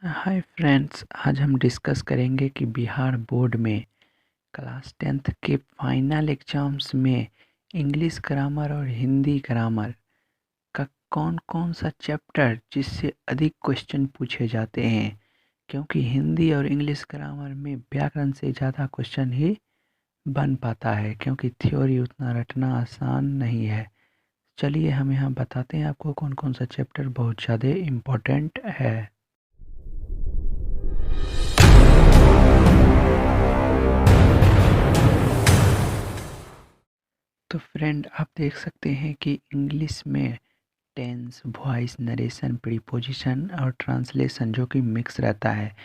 Hi friends, आज हम discuss करेंगे कि बिहार बोर्ड में क्लास 10th के फाइनल एग्जाम्स में इंग्लिश ग्रामर और हिंदी ग्रामर का कौन कौन सा चैप्टर जिससे अधिक क्वेश्चन पूछे जाते हैं। क्योंकि हिंदी और इंग्लिश ग्रामर में व्याकरण से ज़्यादा क्वेश्चन ही बन पाता है, क्योंकि थ्योरी उतना रटना आसान नहीं है। चलिए हम यहाँ बताते हैं आपको कौन कौन सा चैप्टर बहुत ज़्यादा इम्पोर्टेंट है। तो फ्रेंड, आप देख सकते हैं कि इंग्लिश में टेंस, वॉइस, नरेशन, प्रीपोजिशन और ट्रांसलेशन जो कि मिक्स रहता है,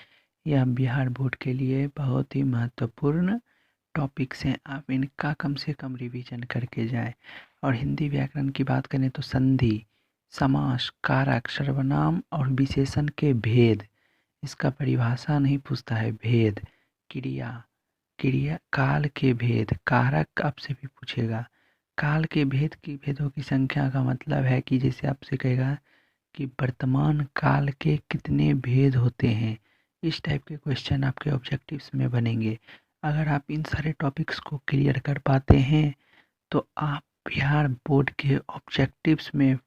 यह बिहार बोर्ड के लिए बहुत ही महत्वपूर्ण टॉपिक्स हैं। आप इनका कम से कम रिवीजन करके जाएं। और हिंदी व्याकरण की बात करें तो संधि, समास, कारक, सर्वनाम और विशेषण के भेद, इसका परिभाषा नहीं पूछता है, भेद, क्रिया, क्रिया काल के भेद, कारक आपसे भी पूछेगा। काल के भेद की भेदों की संख्या का मतलब है कि जैसे आपसे कहेगा कि वर्तमान काल के कितने भेद होते हैं। इस टाइप के क्वेश्चन आपके ऑब्जेक्टिव्स में बनेंगे। अगर आप इन सारे टॉपिक्स को क्लियर कर पाते हैं तो आप बिहार बोर्ड के ऑब्जेक्टिव्स में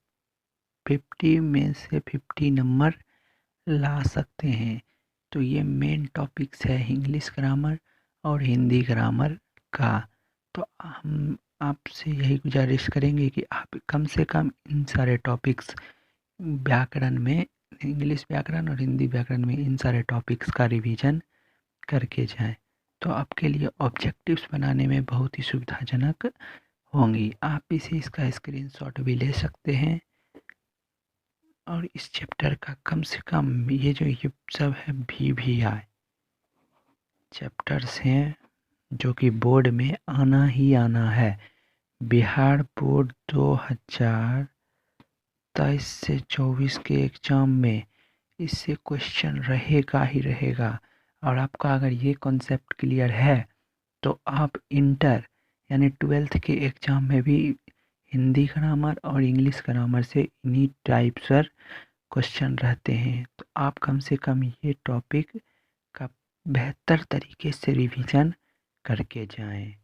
50 में से 50 नंबर ला सकते हैं। तो ये मेन टॉपिक्स है इंग्लिश ग्रामर और हिंदी ग्रामर का। तो हम आपसे यही गुजारिश करेंगे कि आप कम से कम इन सारे टॉपिक्स व्याकरण में, इंग्लिश व्याकरण और हिंदी व्याकरण में इन सारे टॉपिक्स का रिवीजन करके जाएं। तो आपके लिए ऑब्जेक्टिव्स बनाने में बहुत ही सुविधाजनक होंगी। आप इसे इसका स्क्रीनशॉट भी ले सकते हैं। और इस चैप्टर का कम से कम ये सब है VVI चैप्टर्स हैं जो कि बोर्ड में आना ही आना है। बिहार बोर्ड 2023 से 24 के एग्ज़ाम में इससे क्वेश्चन रहेगा ही रहेगा। और आपका अगर ये कॉन्सेप्ट क्लियर है तो आप इंटर यानी 12th के एग्ज़ाम में भी हिंदी ग्रामर और इंग्लिश ग्रामर से इन्हीं टाइप सर क्वेश्चन रहते हैं। तो आप कम से कम ये टॉपिक का बेहतर तरीके से रिवीजन करके जाएं।